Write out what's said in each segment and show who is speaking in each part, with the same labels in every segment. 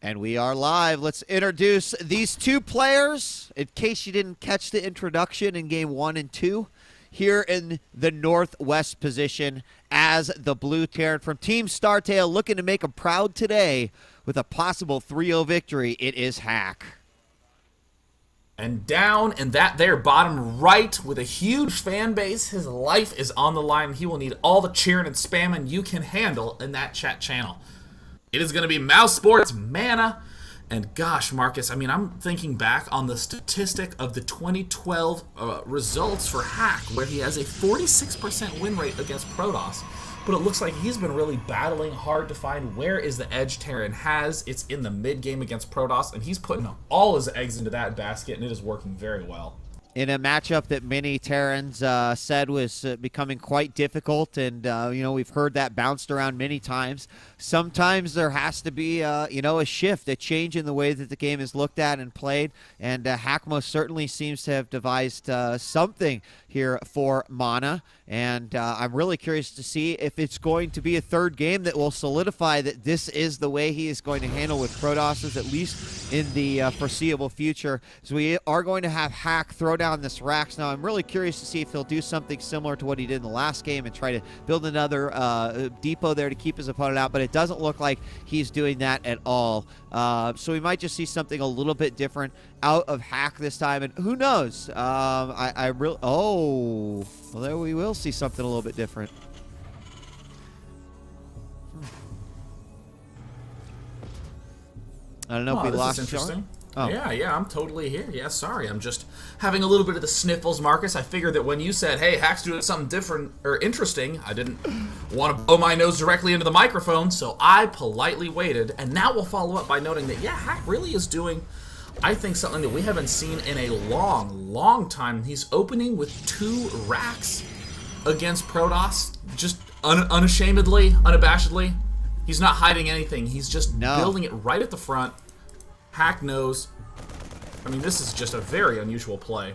Speaker 1: And we are live. Let's introduce these two players in case you didn't catch the introduction in game 1 and 2. Here in the northwest position as the Blue Terran from Team Startail, looking to make them proud today with a possible 3-0 victory. It is Hack.
Speaker 2: And down in that there bottom right with a huge fan base, his life is on the line. He will need all the cheering and spamming you can handle in that chat channel. It is going to be mouzCC.MaNa. And gosh, Marcus, I mean, I'm thinking back on the statistic of the 2012 results for Hack, where he has a 46% win rate against Protoss. But it looks like he's been really battling hard to find where is the edge Terran has. It's in the mid game against Protoss, and he's putting all his eggs into that basket, and it is working very well.
Speaker 1: In a matchup that many Terrans said was becoming quite difficult, and you know, we've heard that bounced around many times. Sometimes there has to be you know, a shift, a change in the way that the game is looked at and played, and Hack most certainly seems to have devised something here for Mana, and I'm really curious to see if it's going to be a third game that will solidify that this is the way he is going to handle with Protosses, at least in the foreseeable future. So we are going to have Hack throw down this Rax. Now I'm really curious to see if he'll do something similar to what he did in the last game and try to build another depot there to keep his opponent out, but it doesn't look like he's doing that at all. So we might just see something a little bit different out of Hack this time, and who knows? I really, well, there we will see something a little bit different. I don't know if we lost
Speaker 2: interesting.
Speaker 1: Oh.
Speaker 2: Yeah, I'm totally here. Yeah, sorry, I'm just having a little bit of the sniffles, Marcus. I figured that when you said, hey, Hack's doing something different or interesting, I didn't want to blow my nose directly into the microphone, so I politely waited, and now we'll follow up by noting that, yeah, Hack really is doing, I think, something that we haven't seen in a long time. He's opening with 2 racks against Protoss, just unashamedly, unabashedly. He's not hiding anything. He's just building it right at the front. Hack knows. I mean, this is just a very unusual play.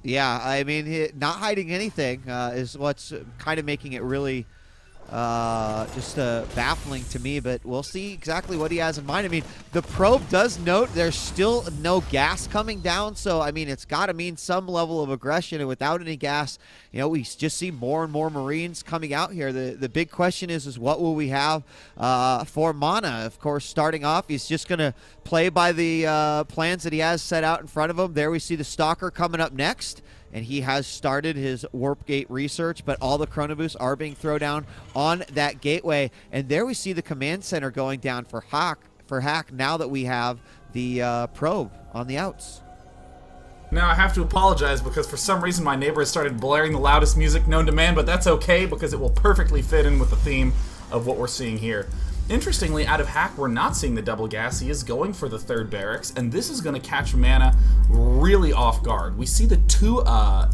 Speaker 1: Yeah, I mean, not hiding anything is what's kind of making it really just baffling to me, but we'll see exactly what he has in mind. I mean, the probe does note there's still no gas coming down, so I mean, it's got to mean some level of aggression, and without any gas, you know, we just see more and more Marines coming out here. The big question is what will we have for Mana? Of course, starting off, he's just going to play by the plans that he has set out in front of him. There we see the Stalker coming up next, and he has started his warp gate research, but all the chronoboosts are being thrown down on that gateway. And there we see the command center going down for Hack now that we have the probe on the outs.
Speaker 2: Now I have to apologize because for some reason my neighbor has started blaring the loudest music known to man, but that's okay because it will perfectly fit in with the theme of what we're seeing here. Interestingly, out of Hack, we're not seeing the double gas. He is going for the 3rd barracks, and this is going to catch Mana really off guard. We see the 2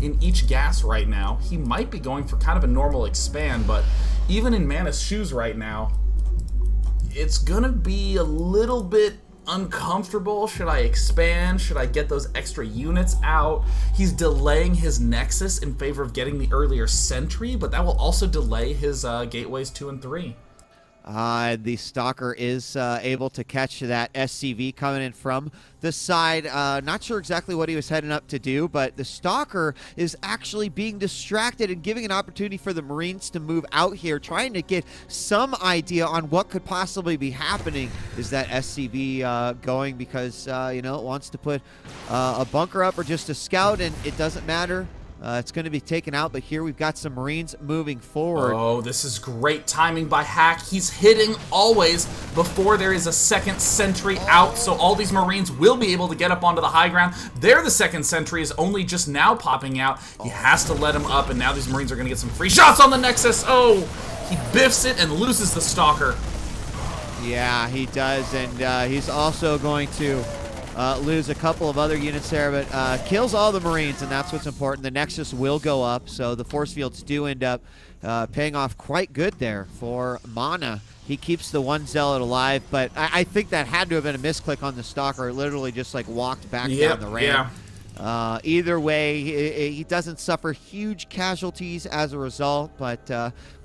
Speaker 2: in each gas right now. He might be going for kind of a normal expand, but even in Mana's shoes right now, it's going to be a little bit uncomfortable. Should I expand? Should I get those extra units out? He's delaying his Nexus in favor of getting the earlier Sentry, but that will also delay his gateways 2 and 3.
Speaker 1: The Stalker is able to catch that SCV coming in from the side. Not sure exactly what he was heading up to do, but the Stalker is actually being distracted and giving an opportunity for the Marines to move out here, trying to get some idea on what could possibly be happening. Is that SCV going because, you know, it wants to put a bunker up or just a scout, and it doesn't matter. It's going to be taken out, but here we've got some Marines moving forward.
Speaker 2: Oh, this is great timing by Hack. He's hitting always before there is a 2nd sentry out, so all these Marines will be able to get up onto the high ground. There, the 2nd sentry is only just now popping out. He has to let him up, and now these Marines are going to get some free shots on the Nexus. Oh, he biffs it and loses the Stalker.
Speaker 1: Yeah, he does, and he's also going to lose a couple of other units there, but kills all the Marines, and that's what's important. The Nexus will go up, so the force fields do end up paying off quite good there for Mana. He keeps the 1 Zealot alive, but I think that had to have been a misclick on the Stalker. It literally just like walked back down the ramp. Either way, he doesn't suffer huge casualties as a result, but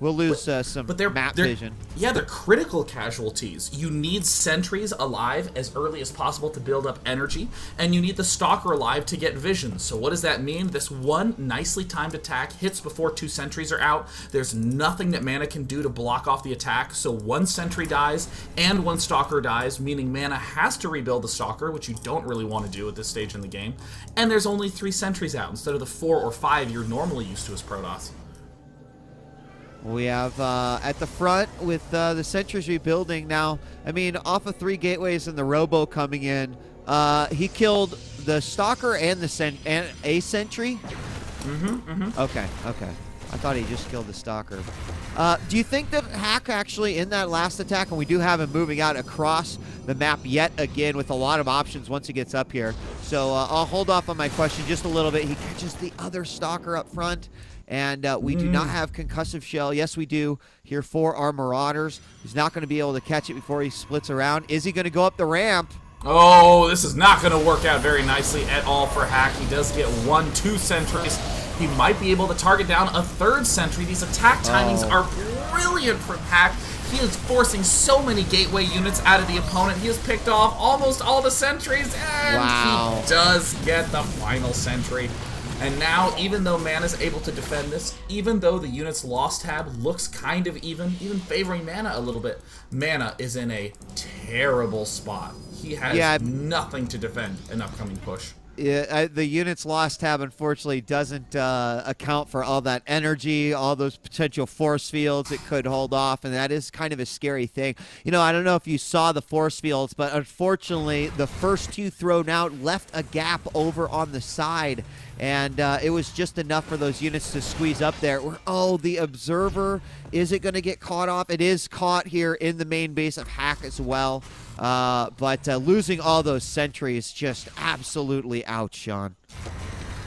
Speaker 1: we'll lose some map vision.
Speaker 2: Yeah, they're critical casualties. You need sentries alive as early as possible to build up energy, and you need the Stalker alive to get vision. So what does that mean? This one nicely timed attack hits before 2 sentries are out. There's nothing that Mana can do to block off the attack, so 1 sentry dies and 1 Stalker dies, meaning Mana has to rebuild the Stalker, which you don't really want to do at this stage in the game. And there's only 3 sentries out instead of the 4 or 5 you're normally used to as Protoss.
Speaker 1: We have at the front with the sentries rebuilding now. I mean, off of 3 gateways and the Robo coming in, he killed the Stalker and the a sentry. Okay. I thought he just killed the Stalker. Do you think that Hack actually in that last attack, and we do have him moving out across the map yet again with a lot of options once he gets up here. So I'll hold off on my question just a little bit. He catches the other Stalker up front, and we do not have concussive shell. Yes, we do here for our Marauders. He's not going to be able to catch it before he splits around. Is he going to go up the ramp?
Speaker 2: Oh, this is not going to work out very nicely at all for Hack. He does get 2 sentries. He might be able to target down a 3rd sentry. These attack timings are brilliant from Hack. He is forcing so many gateway units out of the opponent. He has picked off almost all the sentries, and he does get the final sentry. And now, even though Mana's able to defend this, even though the unit's loss tab looks kind of even favoring Mana a little bit, Mana is in a terrible spot. He has nothing to defend an upcoming push.
Speaker 1: Yeah, the unit's loss tab unfortunately doesn't account for all that energy, all those potential force fields it could hold off, and that is kind of a scary thing. You know, I don't know if you saw the force fields, but unfortunately the first 2 thrown out left a gap over on the side, and it was just enough for those units to squeeze up there. Oh, the Observer, is it going to get caught off? It is caught here in the main base of Hack as well. But losing all those sentries, just absolutely out, Sean.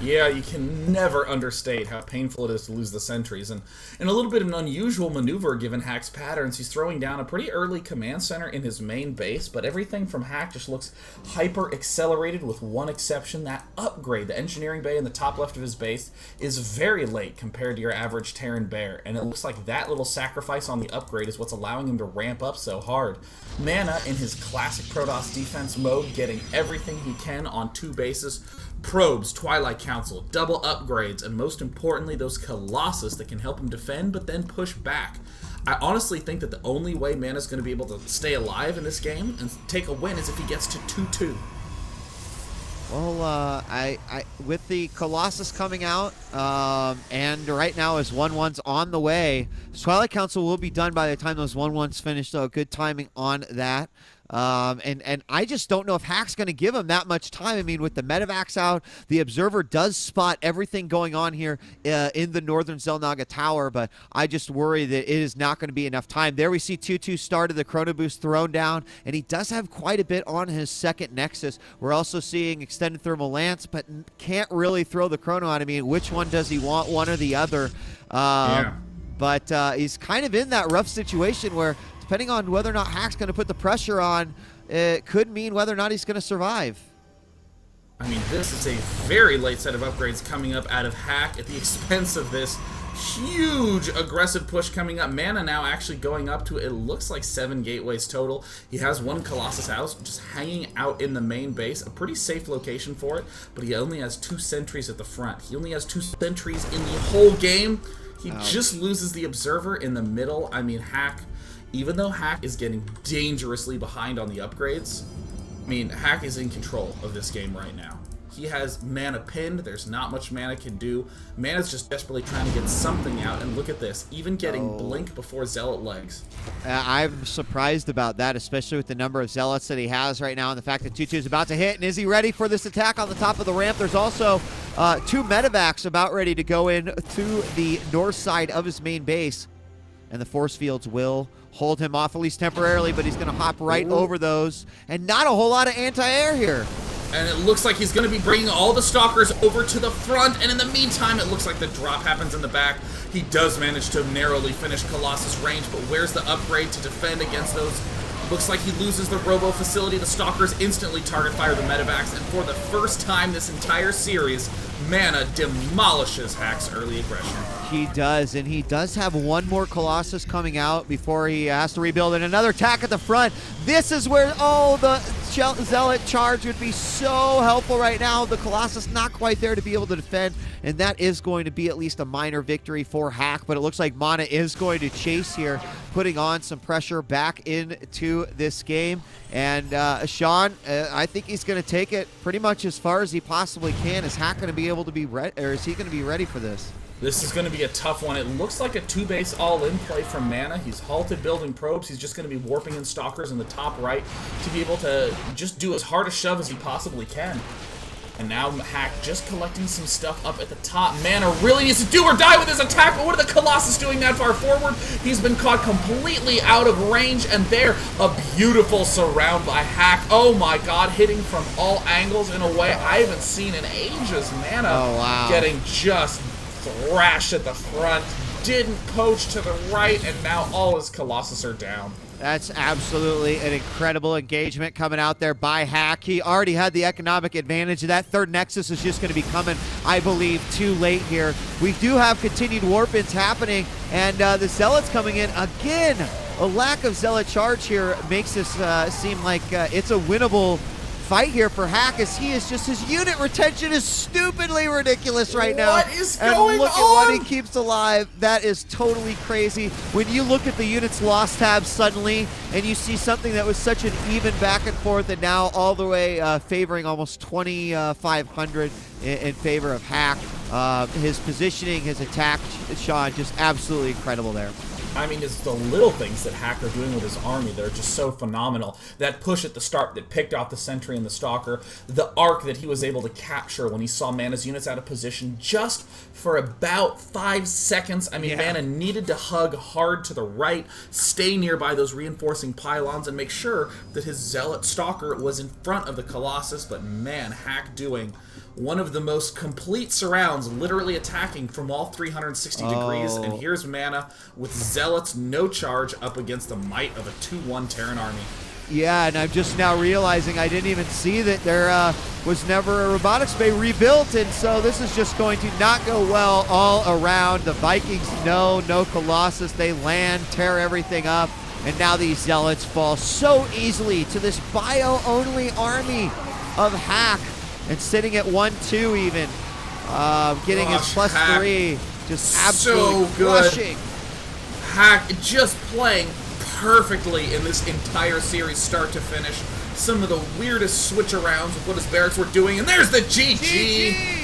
Speaker 2: Yeah, you can never understate how painful it is to lose the sentries, and in a little bit of an unusual maneuver given Hack's patterns, he's throwing down a pretty early command center in his main base, but everything from Hack just looks hyper-accelerated with one exception. That upgrade, the engineering bay in the top left of his base, is very late compared to your average Terran Bear, and it looks like that little sacrifice on the upgrade is what's allowing him to ramp up so hard. Mana, in his classic Protoss defense mode, getting everything he can on 2 bases, probes, Twilight Council, double upgrades, and most importantly, those Colossus that can help him defend but then push back. I honestly think that the only way Mana's going to be able to stay alive in this game and take a win is if he gets to 2-2.
Speaker 1: Well, with the Colossus coming out, and right now his 1-1's on the way, Twilight Council will be done by the time those 1-1s finish, so good timing on that. And I just don't know if Hack's going to give him that much time. I mean, with the Medivacs out, the Observer does spot everything going on here in the northern Xel'Naga Tower, but I just worry that it is not going to be enough time. There we see 2-2 started, the Chrono Boost thrown down, and he does have quite a bit on his second Nexus. We're also seeing Extended Thermal Lance, but can't really throw the Chrono out. I mean, which one does he want, one or the other? But he's kind of in that rough situation where, depending on whether or not Hack's going to put the pressure on, it could mean whether or not he's going to survive.
Speaker 2: I mean, this is a very late set of upgrades coming up out of Hack at the expense of this huge aggressive push coming up. Mana now actually going up to, it looks like 7 gateways total. He has 1 Colossus House just hanging out in the main base, a pretty safe location for it, but he only has 2 sentries at the front. He only has 2 sentries in the whole game. He just loses the Observer in the middle. I mean, Hack, even though Hack is getting dangerously behind on the upgrades, I mean, Hack is in control of this game right now. He has Mana pinned. There's not much Mana can do. Mana's just desperately trying to get something out, and look at this, even getting Blink before Zealot legs.
Speaker 1: I'm surprised about that, especially with the number of Zealots that he has right now and the fact that 2-2 is about to hit. And is he ready for this attack on the top of the ramp? There's also 2 Medivacs about ready to go in to the north side of his main base. And the force fields will hold him off, at least temporarily, but he's going to hop right over those. And not a whole lot of anti-air here.
Speaker 2: And it looks like he's going to be bringing all the Stalkers over to the front, and in the meantime, it looks like the drop happens in the back. He does manage to narrowly finish Colossus range, but where's the upgrade to defend against those Looks like he loses the Robo facility. The Stalkers instantly target fire the Medivacs, and for the first time this entire series, MaNa demolishes Hack's early aggression.
Speaker 1: He does, and he does have one more Colossus coming out before he has to rebuild, and another attack at the front. This is where, oh, the Zealot charge would be so helpful right now. The Colossus not quite there to be able to defend, and that is going to be at least a minor victory for Hack, but it looks like MaNa is going to chase here, putting on some pressure back into this game. And Sean, I think he's going to take it pretty much as far as he possibly can. Is Hack going to be able to be ready, or is he going to be ready for this?
Speaker 2: This is going to be a tough one. It looks like a two-base all-in play from MaNa. He's halted building probes. He's just going to be warping in Stalkers in the top right to be able to just do as hard a shove as he possibly can. And now Hack just collecting some stuff up at the top. MaNa really needs to do or die with his attack, but what are the Colossus doing that far forward? He's been caught completely out of range, and there, a beautiful surround by Hack. Oh my god, hitting from all angles in a way I haven't seen in ages. MaNa getting just thrashed at the front, didn't poach to the right, and now all his Colossus are down.
Speaker 1: That's absolutely an incredible engagement coming out there by Hack. He already had the economic advantage. That third Nexus is just going to be coming, I believe, too late here. We do have continued warp-ins happening, and the Zealots coming in again. A lack of Zealot charge here makes this seem like it's a winnable fight here for Hack, as he is just, his unit retention is stupidly ridiculous right now.
Speaker 2: What is
Speaker 1: and
Speaker 2: going
Speaker 1: look
Speaker 2: on?
Speaker 1: at what he keeps alive. That is totally crazy. When you look at the units lost tab suddenly, and you see something that was such an even back and forth, and now all the way favoring almost 2,500 in favor of Hack. His positioning, his attack, Sean, just absolutely incredible there.
Speaker 2: I mean, it's the little things that Hack are doing with his army that are just so phenomenal. That push at the start that picked off the Sentry and the Stalker, the arc that he was able to capture when he saw MaNa's units out of position just for about 5 seconds. I mean, MaNa needed to hug hard to the right, stay nearby those reinforcing pylons, and make sure that his Zealot Stalker was in front of the Colossus. But man, Hack doing one of the most complete surrounds, literally attacking from all 360 degrees, and here's MaNa with Zealots no charge up against the might of a 2-1 Terran army.
Speaker 1: Yeah, and I'm just now realizing I didn't even see that there was never a robotics bay rebuilt, and so this is just going to not go well all around. The Vikings no Colossus. They land, tear everything up, and now these Zealots fall so easily to this bio-only army of Hack. And sitting at 1-2 even, getting his +3, just absolutely
Speaker 2: so good.
Speaker 1: crushing.
Speaker 2: Hack just playing perfectly in this entire series, start to finish. Some of the weirdest switch-arounds with what his barracks were doing, and there's the GG!